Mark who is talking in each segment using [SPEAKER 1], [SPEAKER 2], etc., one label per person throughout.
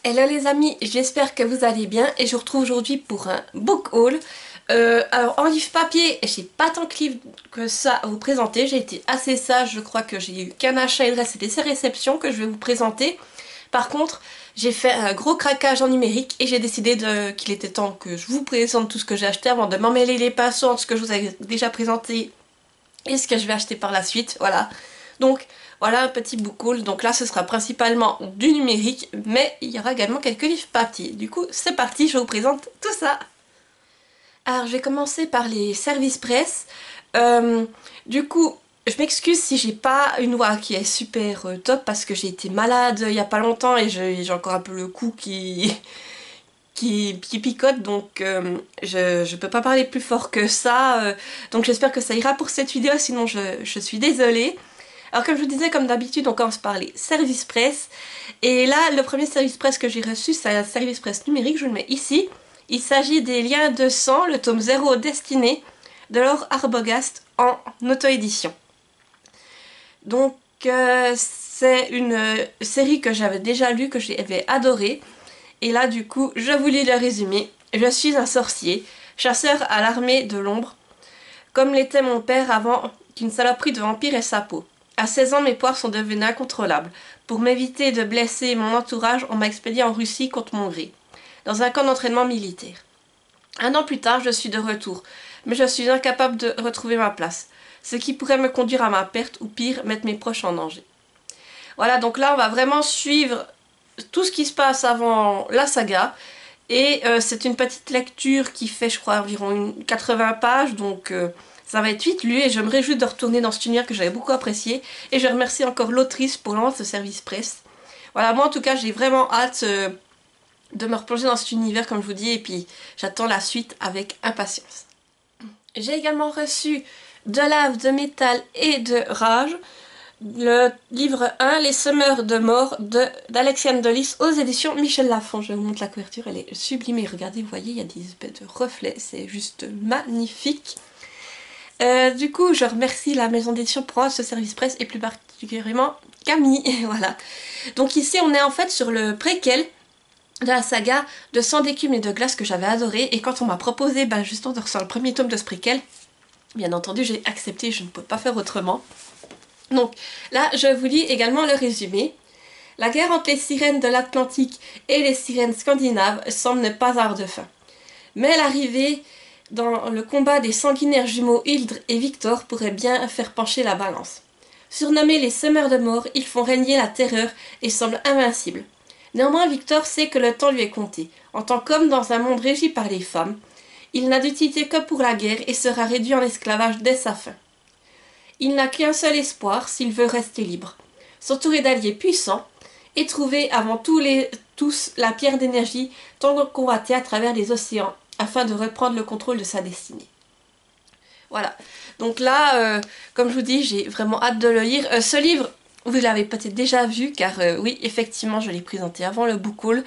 [SPEAKER 1] Hello les amis, j'espère que vous allez bien et je vous retrouve aujourd'hui pour un book haul. Alors en livre papier, j'ai pas tant de livres que ça à vous présenter, j'ai été assez sage, je crois que j'ai eu qu'un achat et le reste c'était ces réceptions que je vais vous présenter. Par contre, j'ai fait un gros craquage en numérique et j'ai décidé qu'il était temps que je vous présente tout ce que j'ai acheté avant de m'emmêler les pinceaux entre ce que je vous avais déjà présenté et ce que je vais acheter par la suite, voilà. Donc voilà un petit book haul, donc là ce sera principalement du numérique, mais il y aura également quelques livres papier. Du coup c'est parti, je vous présente tout ça. Alors je vais commencer par les services presse. Du coup je m'excuse si j'ai pas une voix qui est super top parce que j'ai été malade il y a pas longtemps et j'ai encore un peu le cou qui picote, donc je peux pas parler plus fort que ça, donc j'espère que ça ira pour cette vidéo, sinon je suis désolée. Alors comme je vous disais, comme d'habitude, on commence par les services presse, et là le premier service presse que j'ai reçu, c'est un service presse numérique, je le mets ici. Il s'agit des Liens de sang, le tome 0 destiné de Laure Arbogast en auto-édition. Donc c'est une série que j'avais déjà lue, que j'avais adorée. Et là du coup, je vous lis le résumé. Je suis un sorcier, chasseur à l'armée de l'ombre, comme l'était mon père avant qu'une saloperie de vampire ait sa peau. À 16 ans, mes poires sont devenues incontrôlables. Pour m'éviter de blesser mon entourage, on m'a expédié en Russie contre mon gré, dans un camp d'entraînement militaire. Un an plus tard, je suis de retour, mais je suis incapable de retrouver ma place, ce qui pourrait me conduire à ma perte ou pire, mettre mes proches en danger. Voilà, donc là on va vraiment suivre tout ce qui se passe avant la saga. Et c'est une petite lecture qui fait, je crois, environ 80 pages, donc ça va être vite lu et je me réjouis de retourner dans cet univers que j'avais beaucoup apprécié. Et je remercie encore l'autrice pour l'envoi de ce service presse. Voilà, moi en tout cas, j'ai vraiment hâte de me replonger dans cet univers, comme je vous dis, et puis j'attends la suite avec impatience. J'ai également reçu De lave, de métal et de rage, le livre 1, Les semeurs de mort d'Alexiane Delis aux éditions Michel Lafon. Je vous montre la couverture, elle est sublimée. Regardez, vous voyez, il y a des espèces de reflets, c'est juste magnifique. Du coup, je remercie la maison d'édition pour ce service presse et plus particulièrement Camille. Voilà. Donc ici, on est en fait sur le préquel de la saga de Sang d'écume et de glace que j'avais adoré. Et quand on m'a proposé justement de recevoir le premier tome de ce préquel, bien entendu, j'ai accepté, je ne peux pas faire autrement. Donc là, je vous lis également le résumé. La guerre entre les sirènes de l'Atlantique et les sirènes scandinaves semble ne pas avoir de fin. Mais l'arrivée dans le combat des sanguinaires jumeaux Hildre et Victor pourrait bien faire pencher la balance. Surnommés les semeurs de mort, ils font régner la terreur et semblent invincibles. Néanmoins, Victor sait que le temps lui est compté. En tant qu'homme dans un monde régi par les femmes, il n'a d'utilité que pour la guerre et sera réduit en esclavage dès sa fin. Il n'a qu'un seul espoir s'il veut rester libre, s'entourer d'alliés puissants et trouver avant tous la pierre d'énergie tant convoitée à travers les océans afin de reprendre le contrôle de sa destinée. Voilà, donc là, comme je vous dis, j'ai vraiment hâte de le lire. Ce livre, vous l'avez peut-être déjà vu car oui, effectivement, je l'ai présenté avant le book haul.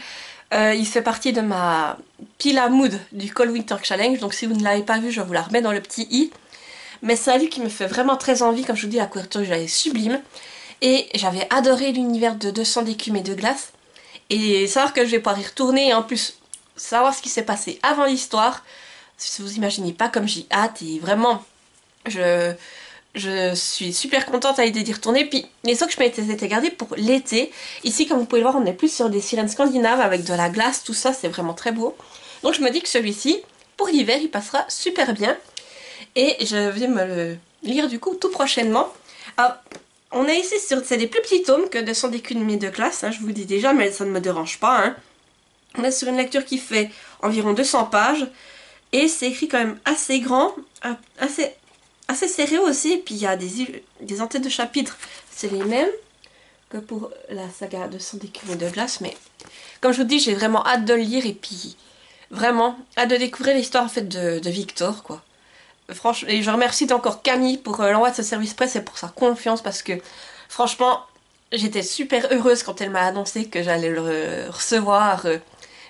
[SPEAKER 1] Il fait partie de ma pile à mood du Cold Winter Challenge, donc si vous ne l'avez pas vu, je vous la remets dans le petit i. Mais c'est un livre qui me fait vraiment très envie, comme je vous dis, la couverture est sublime. Et j'avais adoré l'univers de 200 d'écume et de glace. Et savoir que je vais pouvoir y retourner et en plus savoir ce qui s'est passé avant l'histoire, vous imaginez pas comme j'y hâte. Et vraiment, je suis super contente à l'idée d'y retourner. Puis les socks que je m'étais gardés pour l'été. Ici, comme vous pouvez le voir, on est plus sur des sirènes scandinaves avec de la glace, tout ça, c'est vraiment très beau. Donc je me dis que celui-ci, pour l'hiver, il passera super bien. Et je vais me le lire du coup tout prochainement. Alors, on est ici sur... C'est des plus petits tomes que 200 d'écume et de glace, hein, je vous le dis déjà, mais ça ne me dérange pas. Hein. On est sur une lecture qui fait environ 200 pages. Et c'est écrit quand même assez grand, assez serré aussi. Et puis il y a des entêtes de chapitres, c'est les mêmes que pour la saga 200 d'écume et de glace. Mais comme je vous dis, j'ai vraiment hâte de le lire. Et puis vraiment hâte de découvrir l'histoire en fait de Victor, quoi. Franchement, et je remercie encore Camille pour l'envoi de ce service presse et pour sa confiance parce que franchement j'étais super heureuse quand elle m'a annoncé que j'allais le recevoir,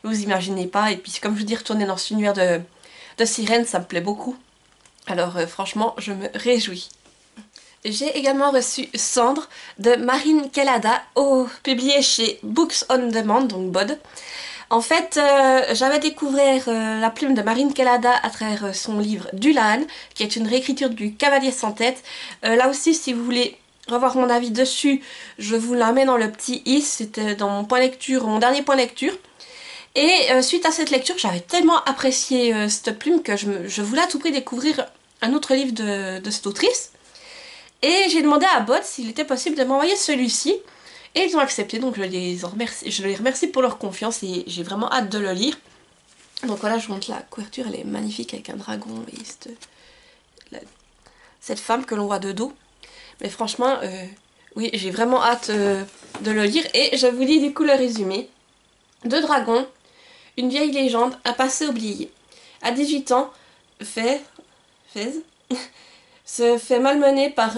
[SPEAKER 1] vous imaginez pas. Et puis comme je vous dis, retourner dans cet univers de sirène, ça me plaît beaucoup, alors franchement je me réjouis. J'ai également reçu Cendre de Marine Kellada, publié chez Books on Demand, donc BOD. En fait, j'avais découvert la plume de Marine Kellada à travers son livre Dulaan, qui est une réécriture du Cavalier sans tête. Là aussi, si vous voulez revoir mon avis dessus, je vous la mets dans le petit i, c'était dans mon point lecture, mon dernier point lecture. Et suite à cette lecture, j'avais tellement apprécié cette plume que je voulais à tout prix découvrir un autre livre de cette autrice. Et j'ai demandé à Bot s'il était possible de m'envoyer celui-ci. Et ils ont accepté, donc je les remercie pour leur confiance et j'ai vraiment hâte de le lire. Donc voilà, je vous montre la couverture, elle est magnifique avec un dragon et cette femme que l'on voit de dos. Mais franchement, oui, j'ai vraiment hâte de le lire. Et je vous lis du coup le résumé. Deux dragons, une vieille légende, un passé oublié. À 18 ans, Fez se fait malmener par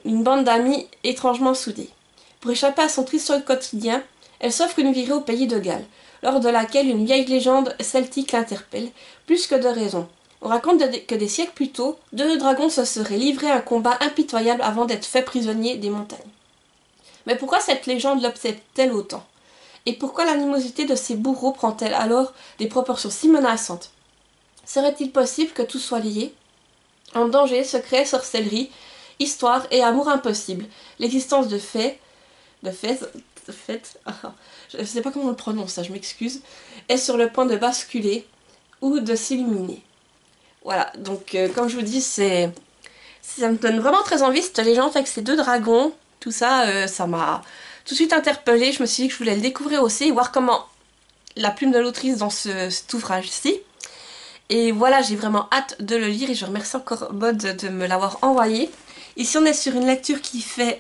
[SPEAKER 1] une bande d'amis étrangement soudés. Pour échapper à son triste quotidien, elle s'offre une virée au pays de Galles, lors de laquelle une vieille légende celtique l'interpelle, plus que de raison. On raconte que des siècles plus tôt, deux dragons se seraient livrés à un combat impitoyable avant d'être faits prisonniers des montagnes. Mais pourquoi cette légende l'obsède-t-elle autant? Et pourquoi l'animosité de ces bourreaux prend-elle alors des proportions si menaçantes? Serait-il possible que tout soit lié? En danger, secret, sorcellerie, histoire et amour impossible, l'existence de Fez, je ne sais pas comment on le prononce, ça, je m'excuse, est sur le point de basculer ou de s'illuminer. Voilà, donc comme je vous dis, ça me donne vraiment très envie, cette légende avec ces deux dragons, tout ça, ça m'a tout de suite interpellée. Je me suis dit que je voulais le découvrir aussi et voir comment la plume de l'autrice dans cet ouvrage-ci. Et voilà, j'ai vraiment hâte de le lire et je remercie encore Bod de me l'avoir envoyé. Ici, on est sur une lecture qui fait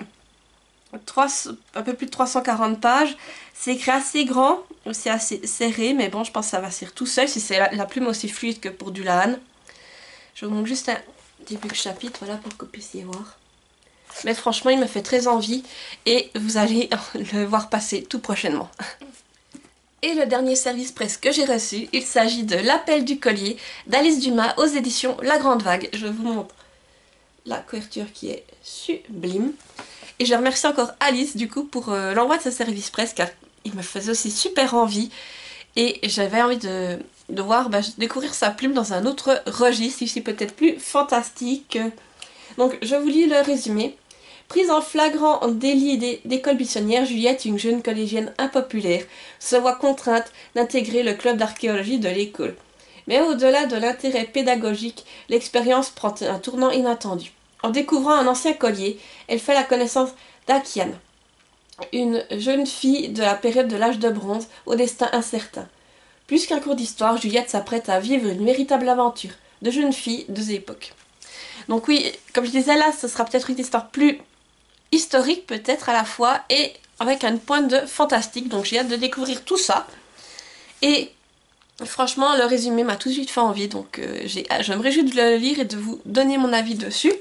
[SPEAKER 1] un peu plus de 340 pages. C'est écrit assez grand, c'est assez serré, mais bon, je pense que ça va se lire tout seul si c'est la plume aussi fluide que pour Dulaan. Je vous montre juste un début de chapitre, voilà, pour que vous puissiez voir. Mais franchement, il me fait très envie et vous allez le voir passer tout prochainement. Et le dernier service presse que j'ai reçu, il s'agit de L'appel du collier d'Alice Dumas aux éditions La Grande Vague. Je vous montre la couverture qui est sublime. Et je remercie encore Alice du coup pour l'envoi de ce service presse car il me faisait aussi super envie. Et j'avais envie de découvrir sa plume dans un autre registre, ici peut-être plus fantastique. Donc je vous lis le résumé. Prise en flagrant délit d'école buissonnière, Juliette, une jeune collégienne impopulaire, se voit contrainte d'intégrer le club d'archéologie de l'école. Mais au-delà de l'intérêt pédagogique, l'expérience prend un tournant inattendu. En découvrant un ancien collier, elle fait la connaissance d'Akiane, une jeune fille de la période de l'âge de bronze au destin incertain. Plus qu'un cours d'histoire, Juliette s'apprête à vivre une véritable aventure de jeune fille, deux époques. Donc oui, comme je disais là, ce sera peut-être une histoire plus historique peut-être à la fois et avec un point de fantastique, donc j'ai hâte de découvrir tout ça. Et franchement, le résumé m'a tout de suite fait envie, donc je me réjouis de le lire et de vous donner mon avis dessus.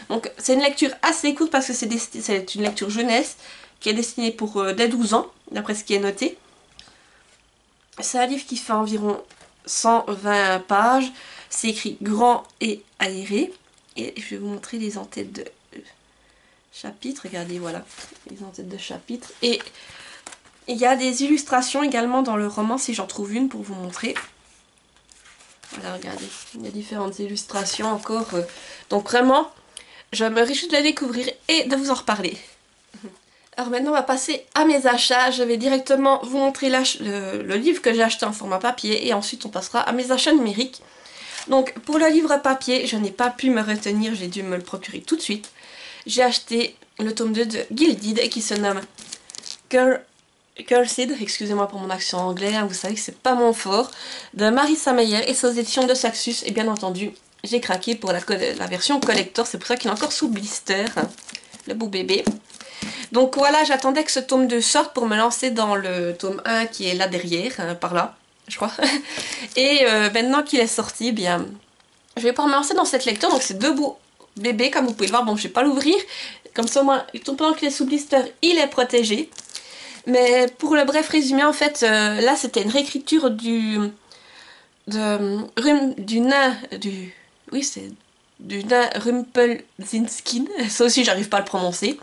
[SPEAKER 1] Donc c'est une lecture assez courte parce que c'est une lecture jeunesse qui est destinée pour dès 12 ans, d'après ce qui est noté. C'est un livre qui fait environ 120 pages, c'est écrit grand et aéré, et je vais vous montrer les en-têtes de chapitres, regardez, voilà, les en-têtes de chapitres, et il y a des illustrations également dans le roman, si j'en trouve une pour vous montrer. Voilà, regardez, il y a différentes illustrations encore, donc vraiment, je me réjouis de la découvrir et de vous en reparler. Alors maintenant on va passer à mes achats, je vais directement vous montrer le livre que j'ai acheté en format papier et ensuite on passera à mes achats numériques. Donc pour le livre papier, je n'ai pas pu me retenir, j'ai dû me le procurer tout de suite. J'ai acheté le tome 2 de Gilded qui se nomme Cursed, excusez-moi pour mon accent anglais, hein, vous savez que c'est pas mon fort, de Marissa Meyer et ses éditions de Saxus, et bien entendu j'ai craqué pour la version collector, c'est pour ça qu'il est encore sous blister, hein, le beau bébé. Donc voilà, j'attendais que ce tome 2 sorte pour me lancer dans le tome 1 qui est là derrière, hein, par là, je crois. Et maintenant qu'il est sorti, bien, je vais pouvoir me lancer dans cette lecture. Donc c'est deux beaux bébés, comme vous pouvez le voir. Bon, je vais pas l'ouvrir, comme ça au moins, pendant qu'il est sous blister, il est protégé. Mais pour le bref résumé, en fait, là c'était une réécriture du nain, oui c'est Duna Rumpelstiltskin, ça aussi j'arrive pas à le prononcer.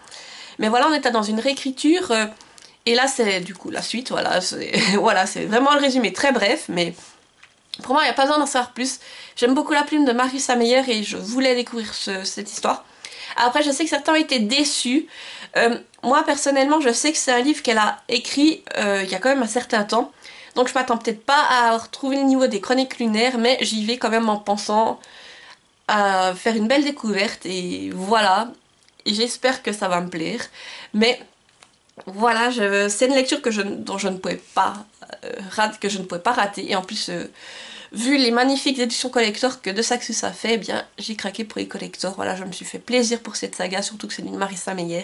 [SPEAKER 1] Mais voilà, on était dans une réécriture, et là c'est du coup la suite, voilà, c'est voilà, c'est vraiment le résumé très bref, mais pour moi il n'y a pas besoin d'en savoir plus. J'aime beaucoup la plume de Marissa Meyer et je voulais découvrir cette histoire. Après je sais que certains ont été déçus. Moi personnellement je sais que c'est un livre qu'elle a écrit il y a quand même un certain temps. Donc je m'attends peut-être pas à retrouver le niveau des Chroniques lunaires, mais j'y vais quand même en pensant à faire une belle découverte et voilà. J'espère que ça va me plaire. Mais voilà, c'est une lecture dont je ne pouvais pas rater. Et en plus, vu les magnifiques éditions collector que De Saxus a fait, eh bien j'ai craqué pour les collectors. Voilà, je me suis fait plaisir pour cette saga, surtout que c'est d'une Marissa Meyer.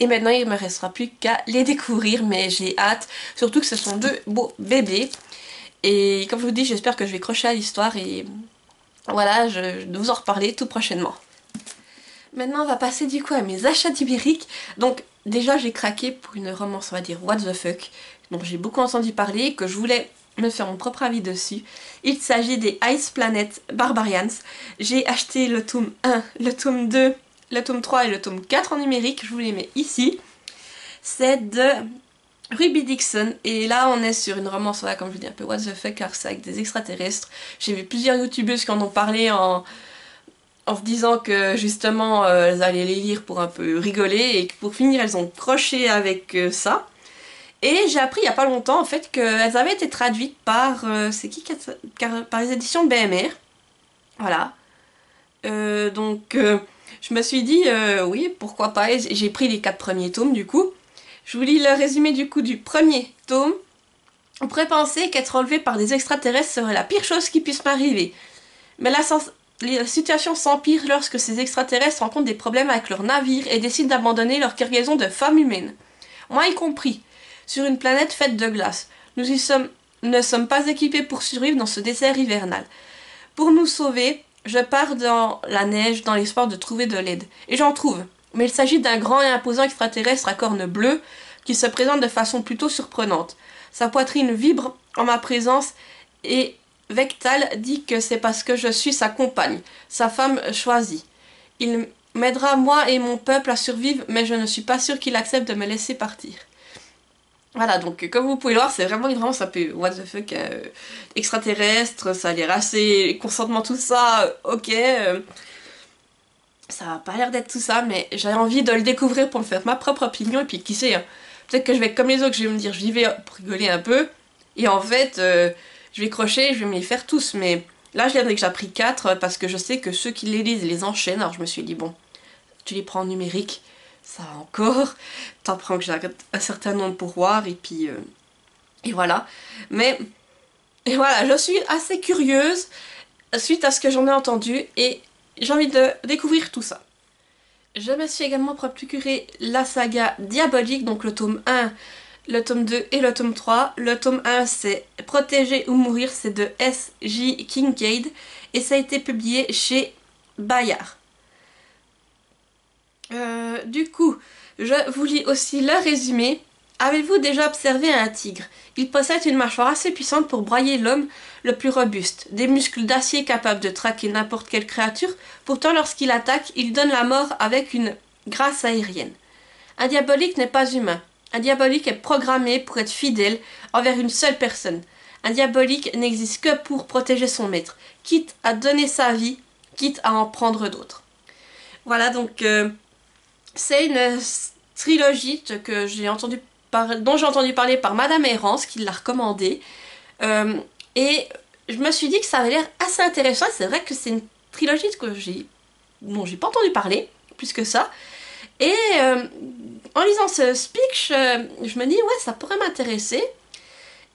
[SPEAKER 1] Et maintenant, il ne me restera plus qu'à les découvrir, mais j'ai hâte. Surtout que ce sont deux beaux bébés. Et comme je vous dis, j'espère que je vais crocher à l'histoire et voilà, je vais vous en reparler tout prochainement. Maintenant, on va passer du coup à mes achats d'Ibérique. Donc, déjà, j'ai craqué pour une romance, on va dire, what the fuck, dont j'ai beaucoup entendu parler, que je voulais me faire mon propre avis dessus. Il s'agit des Ice Planet Barbarians. J'ai acheté le tome 1, le tome 2, le tome 3 et le tome 4 en numérique. Je vous les mets ici. C'est de Ruby Dixon. Et là, on est sur une romance, voilà, comme je vous dis, un peu what the fuck, car c'est avec des extraterrestres. J'ai vu plusieurs youtubeuses qui en ont parlé en se disant que justement elles allaient les lire pour un peu rigoler et que pour finir elles ont croché avec ça. Et j'ai appris il y a pas longtemps en fait qu'elles avaient été traduites par par les éditions BMR. Voilà. Je me suis dit oui pourquoi pas, et j'ai pris les 4 premiers tomes du coup. Je vous lis le résumé du coup du premier tome. On pourrait penser qu'être enlevé par des extraterrestres serait la pire chose qui puisse m'arriver. Mais la situation s'empire lorsque ces extraterrestres rencontrent des problèmes avec leur navire et décident d'abandonner leur cargaison de femmes humaines. Moi y compris, sur une planète faite de glace. Nous ne sommes pas équipés pour survivre dans ce désert hivernal. Pour nous sauver, je pars dans la neige dans l'espoir de trouver de l'aide. Et j'en trouve. Mais il s'agit d'un grand et imposant extraterrestre à cornes bleues qui se présente de façon plutôt surprenante. Sa poitrine vibre en ma présence et Vectal dit que c'est parce que je suis sa compagne, sa femme choisie. Il m'aidera moi et mon peuple à survivre, mais je ne suis pas sûre qu'il accepte de me laisser partir. Voilà, donc comme vous pouvez le voir, c'est vraiment une romance un peu what the fuck, extraterrestre, ça a l'air assez consentement tout ça, ok. Ça a pas l'air d'être tout ça, mais j'ai envie de le découvrir pour me faire ma propre opinion, et puis qui sait, hein, peut-être que je vais être comme les autres, que je vais me dire j'y vais pour rigoler un peu, et en fait... je vais crocher, je vais me les faire tous, mais là je viendrai que j'ai pris 4 parce que je sais que ceux qui les lisent les enchaînent, alors je me suis dit bon, tu les prends en numérique, ça va encore, t'en prends que j'ai un certain nombre pour voir, et puis et voilà. Mais et voilà, je suis assez curieuse suite à ce que j'en ai entendu et j'ai envie de découvrir tout ça. Je me suis également procuré la saga Diabolique, donc le tome 1, le tome 2 et le tome 3. Le tome 1 c'est Protéger ou mourir, c'est de S.J. Kincaid et ça a été publié chez Bayard. Du coup, je vous lis aussi le résumé. Avez-vous déjà observé un tigre? Il possède une mâchoire assez puissante pour broyer l'homme le plus robuste, des muscles d'acier capables de traquer n'importe quelle créature, pourtant lorsqu'il attaque, il donne la mort avec une grâce aérienne. Un diabolique n'est pas humain. Un diabolique est programmé pour être fidèle envers une seule personne. Un diabolique n'existe que pour protéger son maître, quitte à donner sa vie, quitte à en prendre d'autres. Voilà, donc c'est une trilogie que j'ai entendu dont j'ai entendu parler par Madame Errance, qui l'a recommandée. Et je me suis dit que ça avait l'air assez intéressant. C'est vrai que c'est une trilogie dont j'ai pas entendu parler, plus que ça. Et en lisant ce speech, je me dis ouais, ça pourrait m'intéresser.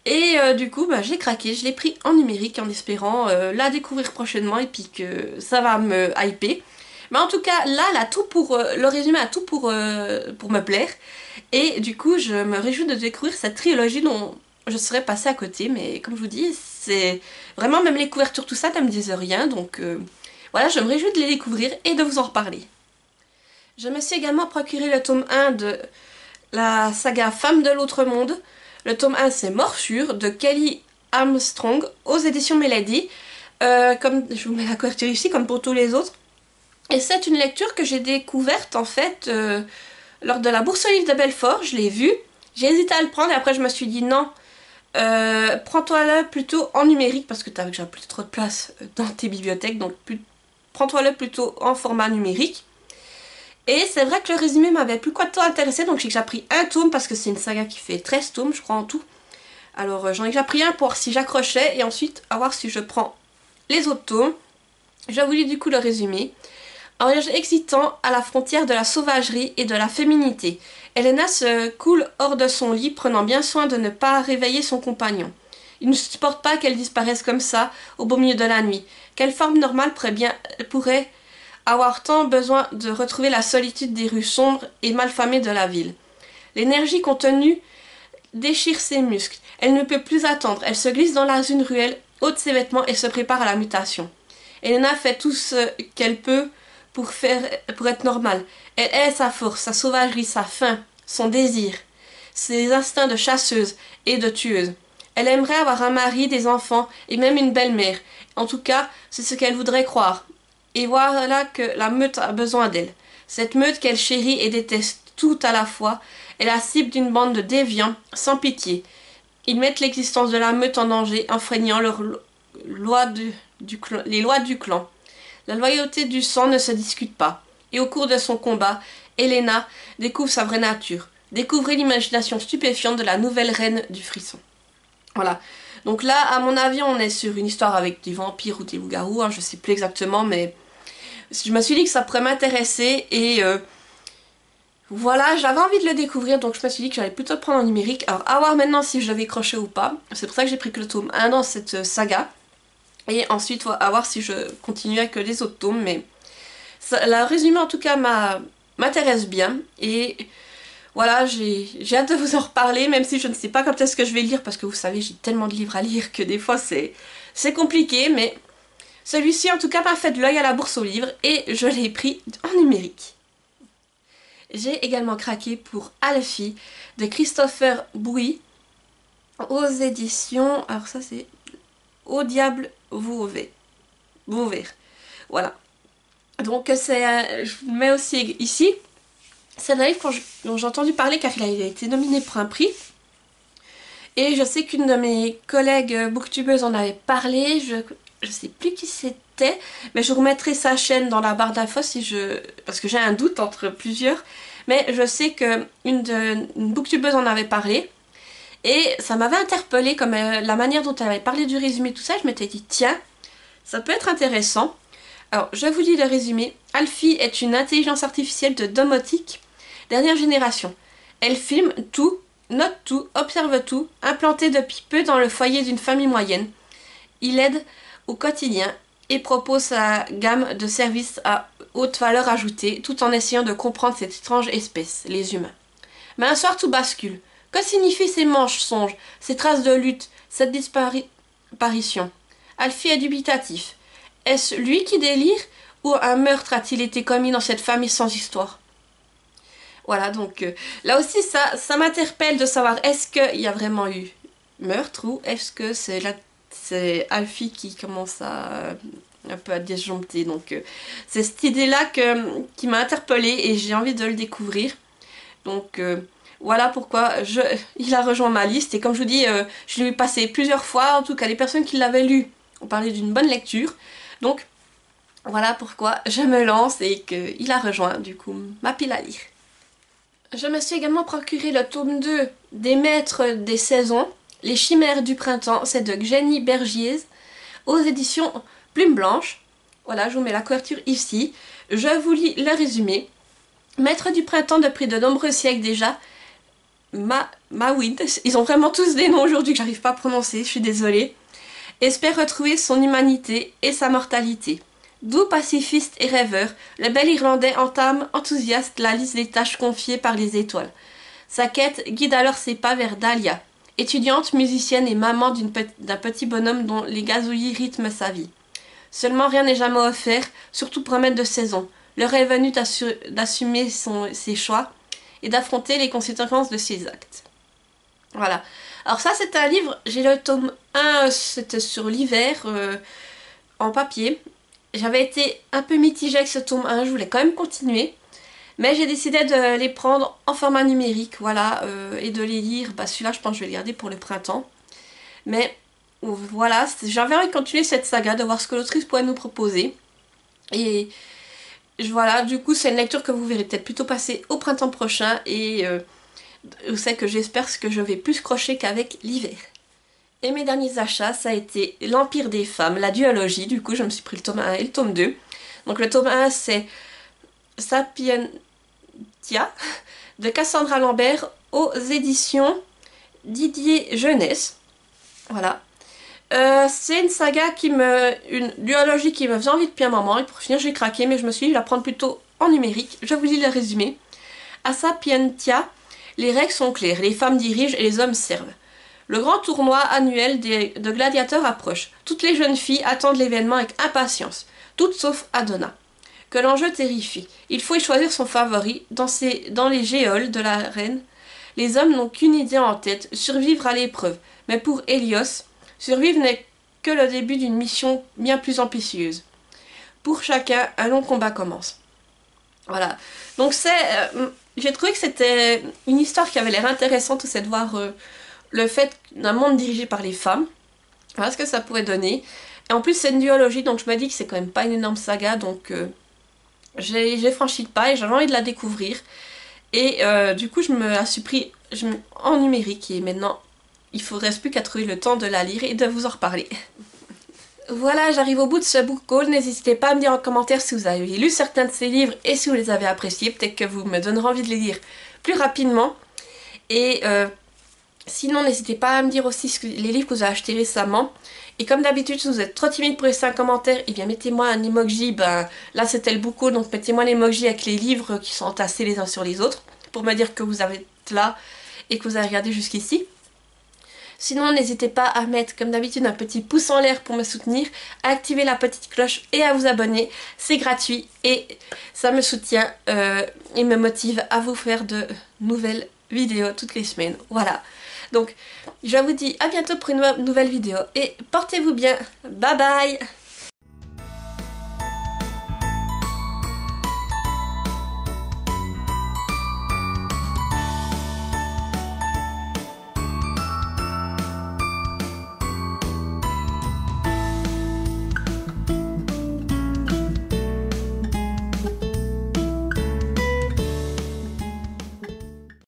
[SPEAKER 1] Et du coup, bah, j'ai craqué, je l'ai pris en numérique en espérant la découvrir prochainement et puis que ça va me hyper. Mais en tout cas, là, le résumé a tout pour me plaire. Et du coup, je me réjouis de découvrir cette trilogie dont je serais passée à côté. Mais comme je vous dis, c'est vraiment, même les couvertures, tout ça, ne me disent rien. Donc voilà, je me réjouis de les découvrir et de vous en reparler. Je me suis également procuré le tome 1 de la saga Femmes de l'autre monde. Le tome 1, c'est Morsure de Kelly Armstrong aux éditions Mélodie. comme je vous mets la couverture ici, comme pour tous les autres. Et c'est une lecture que j'ai découverte en fait lors de la Bourse aux livres de Belfort. Je l'ai vue, j'ai hésité à le prendre et après je me suis dit non, prends-toi-le plutôt en numérique parce que tu as déjà plus trop de place dans tes bibliothèques, donc prends-toi-le plutôt en format numérique. Et c'est vrai que le résumé m'avait plus quoi de temps intéressé, donc j'ai déjà pris un tome parce que c'est une saga qui fait 13 tomes je crois en tout. Alors j'en ai déjà pris un pour voir si j'accrochais et ensuite à voir si je prends les autres tomes. Je vous lis du coup le résumé. Un voyage excitant à la frontière de la sauvagerie et de la féminité. Elena se coule hors de son lit, prenant bien soin de ne pas réveiller son compagnon. Il ne supporte pas qu'elle disparaisse comme ça, au beau milieu de la nuit. Quelle forme normale pourrait avoir tant besoin de retrouver la solitude des rues sombres et malfamées de la ville? L'énergie contenue déchire ses muscles. Elle ne peut plus attendre. Elle se glisse dans une ruelle, ôte ses vêtements et se prépare à la mutation. Elena fait tout ce qu'elle peut pour être normale. Elle hait sa force, sa sauvagerie, sa faim, son désir, ses instincts de chasseuse et de tueuse. Elle aimerait avoir un mari, des enfants et même une belle-mère. En tout cas, c'est ce qu'elle voudrait croire. Et voilà que la meute a besoin d'elle. Cette meute qu'elle chérit et déteste tout à la fois est la cible d'une bande de déviants sans pitié. Ils mettent l'existence de la meute en danger, enfreignant les lois du clan. La loyauté du sang ne se discute pas. Et au cours de son combat, Elena découvre sa vraie nature. Découvrez l'imagination stupéfiante de la nouvelle reine du frisson. Voilà. Donc là, à mon avis, on est sur une histoire avec des vampires ou des loups-garous, hein, je sais plus exactement, mais je me suis dit que ça pourrait m'intéresser et voilà, j'avais envie de le découvrir, donc je me suis dit que j'allais plutôt le prendre en numérique. Alors, à voir maintenant si je l'avais croché ou pas. C'est pour ça que j'ai pris que le tome 1 dans cette saga. Et ensuite, à voir si je continue avec les autres tomes, mais le résumé en tout cas m'intéresse bien. Et voilà, j'ai hâte de vous en reparler, même si je ne sais pas quand est-ce que je vais lire, parce que vous savez, j'ai tellement de livres à lire que des fois c'est compliqué, mais celui-ci en tout cas m'a fait de l'œil à la bourse aux livres et je l'ai pris en numérique. J'ai également craqué pour Alfie de Christopher Bouy aux éditions, alors ça c'est Au diable vous verrez. Voilà. Donc je vous le mets aussi ici. C'est un livre dont j'ai entendu parler car il a été nominé pour un prix. Et je sais qu'une de mes collègues booktubeuses en avait parlé. Je sais plus qui c'était, mais je vous remettrai sa chaîne dans la barre d'infos parce que j'ai un doute entre plusieurs. Mais je sais une booktubeuse en avait parlé. Et ça m'avait interpellée comme la manière dont elle avait parlé du résumé, tout ça. Je m'étais dit, tiens, ça peut être intéressant. Alors, je vous lis le résumé. Alfie est une intelligence artificielle de domotique dernière génération. Elle filme tout, note tout, observe tout, implantée depuis peu dans le foyer d'une famille moyenne. Il aide au quotidien et propose sa gamme de services à haute valeur ajoutée, tout en essayant de comprendre cette étrange espèce, les humains. Mais un soir, tout bascule. Que signifient ces mensonges, ces traces de lutte, cette disparition? Alfie est dubitatif. Est-ce lui qui délire ou un meurtre a-t-il été commis dans cette famille sans histoire? Voilà, donc là aussi ça m'interpelle de savoir est-ce qu'il y a vraiment eu meurtre ou est-ce que c'est Alfie qui commence un peu à disjoncter. Donc c'est cette idée-là qui m'a interpellée et j'ai envie de le découvrir. Donc voilà pourquoi il a rejoint ma liste et comme je vous dis, je l'ai passé plusieurs fois, en tout cas les personnes qui l'avaient lu ont parlé d'une bonne lecture. Donc voilà pourquoi je me lance et qu'il a rejoint du coup ma pile à lire. Je me suis également procuré le tome 2 des Maîtres des Saisons, Les Chimères du Printemps, c'est de Jenny Bergiez, aux éditions Plume Blanche. Voilà, je vous mets la couverture ici. Je vous lis le résumé. Maître du Printemps depuis de nombreux siècles déjà, Mawid, ils ont vraiment tous des noms aujourd'hui que j'arrive pas à prononcer, je suis désolée, espère retrouver son humanité et sa mortalité. Doux pacifiste et rêveur, le bel Irlandais entame enthousiaste la liste des tâches confiées par les étoiles. Sa quête guide alors ses pas vers Dahlia, étudiante, musicienne et maman d'un petit bonhomme dont les gazouillis rythment sa vie. Seulement rien n'est jamais offert, surtout pour un maître de saison. L'heure est venue d'assumer ses choix et d'affronter les conséquences de ses actes. Voilà. Alors ça c'est un livre, j'ai le tome 1, c'était sur l'hiver, en papier. J'avais été un peu mitigée avec ce tome 1, je voulais quand même continuer. Mais j'ai décidé de les prendre en format numérique, voilà, et de les lire. Bah, celui-là, je pense que je vais le garder pour le printemps. Mais voilà, j'avais envie de continuer cette saga, de voir ce que l'autrice pourrait nous proposer. Et voilà, du coup, c'est une lecture que vous verrez peut-être plutôt passer au printemps prochain. Et c'est que j'espère que je vais plus crocher qu'avec l'hiver. Et mes derniers achats, ça a été L'Empire des femmes, la duologie. Du coup, je me suis pris le tome 1 et le tome 2. Donc le tome 1, c'est Sapientia de Cassandra Lambert aux éditions Didier Jeunesse. Voilà. C'est une saga une duologie qui me faisait envie depuis un moment. Et pour finir, j'ai craqué, mais je me suis dit, je vais la prendre plutôt en numérique. Je vous lis le résumé. À Sapientia, les règles sont claires. Les femmes dirigent et les hommes servent. Le grand tournoi annuel de gladiateurs approche. Toutes les jeunes filles attendent l'événement avec impatience. Toutes sauf Adonna. Que l'enjeu terrifie. Il faut y choisir son favori dans les géoles de l'arène. Les hommes n'ont qu'une idée en tête, survivre à l'épreuve. Mais pour Hélios, survivre n'est que le début d'une mission bien plus ambitieuse. Pour chacun, un long combat commence. Voilà. Donc j'ai trouvé que c'était une histoire qui avait l'air intéressante, c'est de voir le fait d'un monde dirigé par les femmes. Voilà ce que ça pourrait donner. Et en plus, c'est une duologie, donc je me dis que c'est quand même pas une énorme saga, donc j'ai franchi le pas et j'avais envie de la découvrir. Et du coup, je me la suis pris en numérique et maintenant, il ne reste plus qu'à trouver le temps de la lire et de vous en reparler. Voilà, j'arrive au bout de ce book haul. N'hésitez pas à me dire en commentaire si vous avez lu certains de ces livres et si vous les avez appréciés. Peut-être que vous me donnerez envie de les lire plus rapidement. Et sinon, n'hésitez pas à me dire aussi les livres que vous avez achetés récemment. Et comme d'habitude, si vous êtes trop timide pour laisser un commentaire, eh bien mettez-moi un emoji. Ben, là, c'était le book haul, donc mettez-moi l'emoji avec les livres qui sont entassés les uns sur les autres pour me dire que vous êtes là et que vous avez regardé jusqu'ici. Sinon, n'hésitez pas à mettre, comme d'habitude, un petit pouce en l'air pour me soutenir, à activer la petite cloche et à vous abonner. C'est gratuit et ça me soutient et me motive à vous faire de nouvelles vidéos toutes les semaines. Voilà. Donc, je vous dis à bientôt pour une nouvelle vidéo et portez-vous bien. Bye bye!